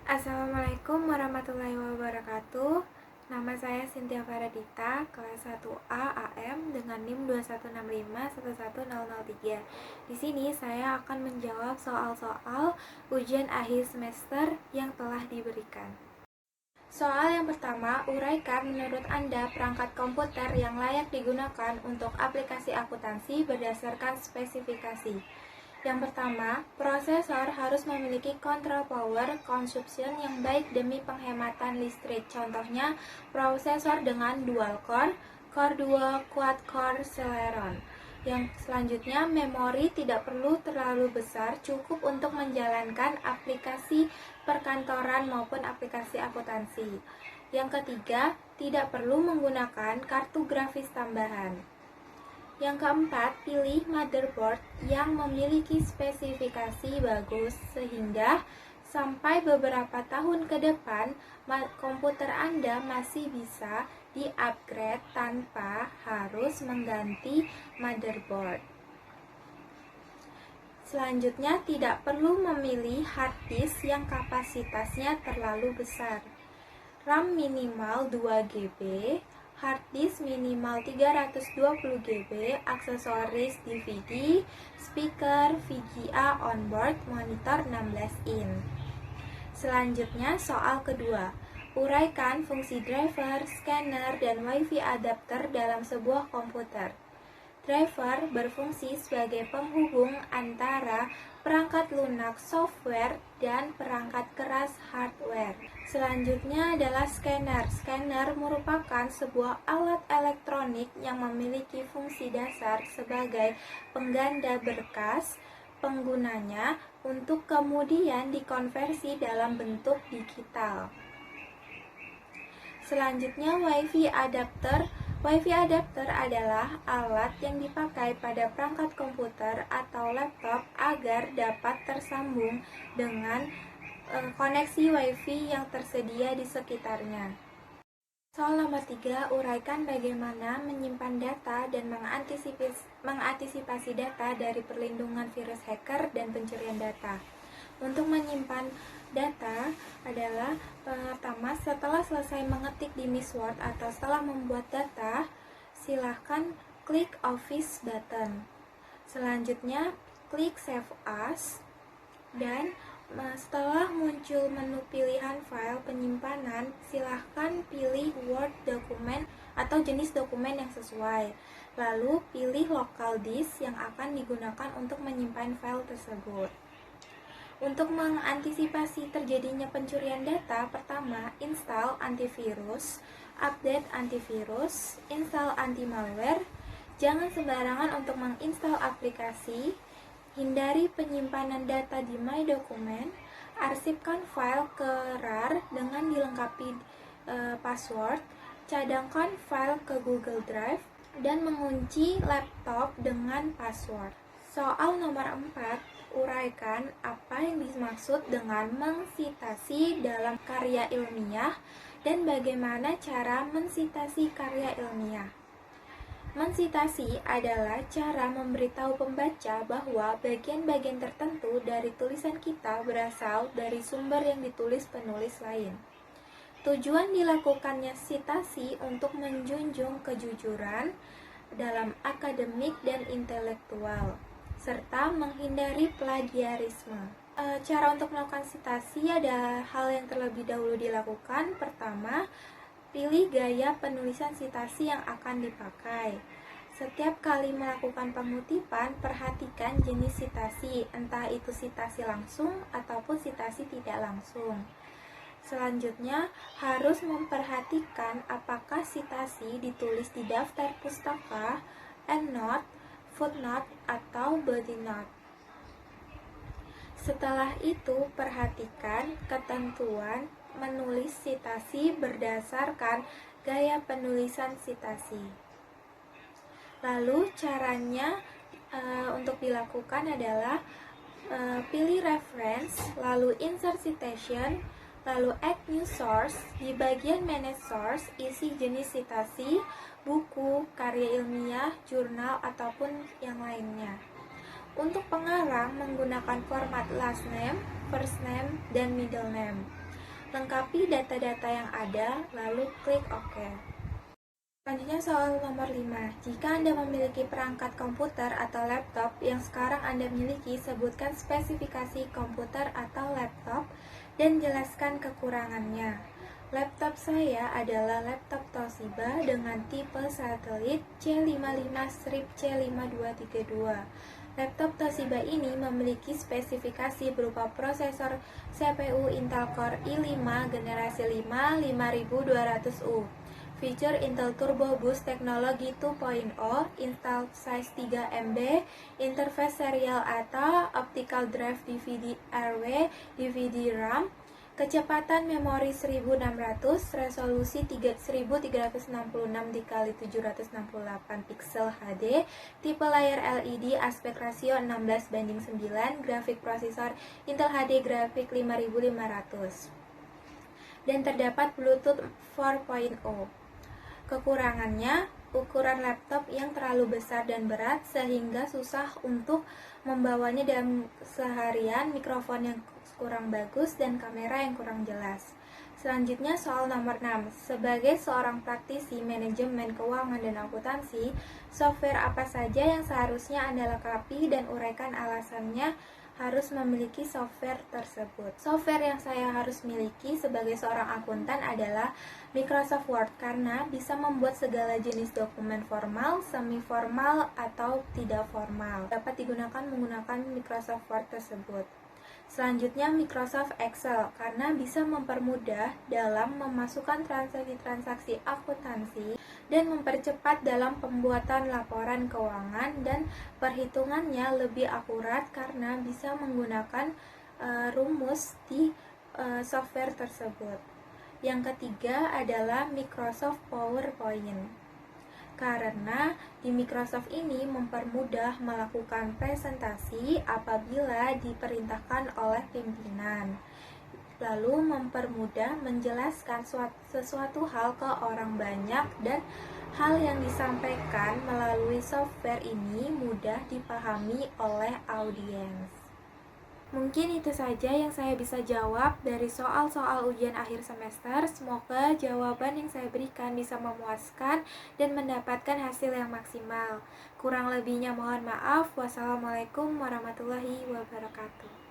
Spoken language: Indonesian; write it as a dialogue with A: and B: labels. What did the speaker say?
A: Assalamualaikum warahmatullahi wabarakatuh. Nama saya Cynthia Faradita, kelas 1A AM dengan NIM 216511003. Di sini saya akan menjawab soal-soal ujian akhir semester yang telah diberikan. Soal yang pertama, uraikan menurut Anda perangkat komputer yang layak digunakan untuk aplikasi akuntansi berdasarkan spesifikasi. Yang pertama, prosesor harus memiliki control power consumption yang baik demi penghematan listrik. Contohnya, prosesor dengan dual core, core 2, quad core Celeron. Yang selanjutnya, memori tidak perlu terlalu besar, cukup untuk menjalankan aplikasi perkantoran maupun aplikasi akuntansi. Yang ketiga, tidak perlu menggunakan kartu grafis tambahan. Yang keempat, pilih motherboard yang memiliki spesifikasi bagus sehingga sampai beberapa tahun ke depan komputer Anda masih bisa di-upgrade tanpa harus mengganti motherboard. Selanjutnya, tidak perlu memilih hard disk yang kapasitasnya terlalu besar. RAM minimal 2 GB, hard disk minimal 320 GB, aksesoris DVD, speaker VGA onboard, monitor 16 in. Selanjutnya soal kedua. Uraikan fungsi driver, scanner, dan WiFi adapter dalam sebuah komputer. Driver berfungsi sebagai penghubung antara perangkat lunak software dan perangkat keras hardware. Selanjutnya adalah scanner. Scanner merupakan sebuah alat elektronik yang memiliki fungsi dasar sebagai pengganda berkas penggunanya untuk kemudian dikonversi dalam bentuk digital. Selanjutnya, WiFi adapter. WiFi adapter adalah alat yang dipakai pada perangkat komputer atau laptop agar dapat tersambung dengan koneksi WiFi yang tersedia di sekitarnya. Soal nomor 3, uraikan bagaimana menyimpan data dan mengantisipasi data dari perlindungan virus hacker dan pencurian data. Untuk menyimpan data adalah pertama, setelah selesai mengetik di Miss Word atau setelah membuat data, silahkan klik Office button. Selanjutnya, klik Save As, dan setelah muncul menu pilihan file penyimpanan, silahkan pilih Word dokumen atau jenis dokumen yang sesuai. Lalu pilih local disk yang akan digunakan untuk menyimpan file tersebut. Untuk mengantisipasi terjadinya pencurian data, pertama, install antivirus, update antivirus, install anti-malware. Jangan sembarangan untuk menginstal aplikasi. Hindari penyimpanan data di My Document. Arsipkan file ke RAR dengan dilengkapi password. Cadangkan file ke Google Drive dan mengunci laptop dengan password. Soal nomor 4, uraikan apa yang dimaksud dengan mensitasi dalam karya ilmiah dan bagaimana cara mensitasi karya ilmiah. Mensitasi adalah cara memberitahu pembaca bahwa bagian-bagian tertentu dari tulisan kita berasal dari sumber yang ditulis penulis lain. Tujuan dilakukannya sitasi untuk menjunjung kejujuran dalam akademik dan intelektual, serta menghindari plagiarisme. Cara untuk melakukan sitasi ada hal yang terlebih dahulu dilakukan. Pertama, pilih gaya penulisan sitasi yang akan dipakai. Setiap kali melakukan pengutipan, perhatikan jenis sitasi, entah itu sitasi langsung ataupun sitasi tidak langsung. Selanjutnya, harus memperhatikan apakah sitasi ditulis di daftar pustaka, endnote, footnote, atau body note. Setelah itu, perhatikan ketentuan menulis sitasi berdasarkan gaya penulisan sitasi. Lalu caranya untuk dilakukan adalah pilih reference, lalu insert citation, lalu add new source. Di bagian manage source, isi jenis sitasi, buku, karya ilmiah, jurnal, ataupun yang lainnya. Untuk pengarang menggunakan format last name, first name, dan middle name. Lengkapi data-data yang ada, lalu klik OK. Selanjutnya soal nomor 5. Jika Anda memiliki perangkat komputer atau laptop yang sekarang Anda miliki, sebutkan spesifikasi komputer atau laptop dan jelaskan kekurangannya. Laptop saya adalah laptop Toshiba dengan tipe satelit C55-C5232. Laptop Toshiba ini memiliki spesifikasi berupa prosesor CPU Intel Core i5 generasi 5 5200U, fitur Intel Turbo Boost teknologi 2.0, install size 3 MB, interface serial ATA, optical drive DVD RW, DVD RAM, kecepatan memori 1600, resolusi 1366x768 pixel HD, tipe layar LED, aspek rasio 16:9, grafik prosesor Intel HD grafik 5500. Dan terdapat Bluetooth 4.0. Kekurangannya, ukuran laptop yang terlalu besar dan berat sehingga susah untuk membawanya dalam seharian, mikrofon yang kurang bagus, dan kamera yang kurang jelas. Selanjutnya soal nomor 6. Sebagai seorang praktisi manajemen keuangan dan akuntansi, software apa saja yang seharusnya Anda lengkapi dan uraikan alasannya harus memiliki software tersebut. Software yang saya harus miliki sebagai seorang akuntan adalah Microsoft Word karena bisa membuat segala jenis dokumen formal, semi-formal, atau tidak formal. Dapat digunakan menggunakan Microsoft Word tersebut. Selanjutnya Microsoft Excel karena bisa mempermudah dalam memasukkan transaksi-transaksi akuntansi dan mempercepat dalam pembuatan laporan keuangan dan perhitungannya lebih akurat karena bisa menggunakan rumus di software tersebut. Yang ketiga adalah Microsoft PowerPoint. Karena di Microsoft ini mempermudah melakukan presentasi apabila diperintahkan oleh pimpinan, lalu mempermudah menjelaskan sesuatu hal ke orang banyak, dan hal yang disampaikan melalui software ini mudah dipahami oleh audiens. Mungkin itu saja yang saya bisa jawab dari soal-soal ujian akhir semester. Semoga jawaban yang saya berikan bisa memuaskan dan mendapatkan hasil yang maksimal. Kurang lebihnya mohon maaf. Wassalamualaikum warahmatullahi wabarakatuh.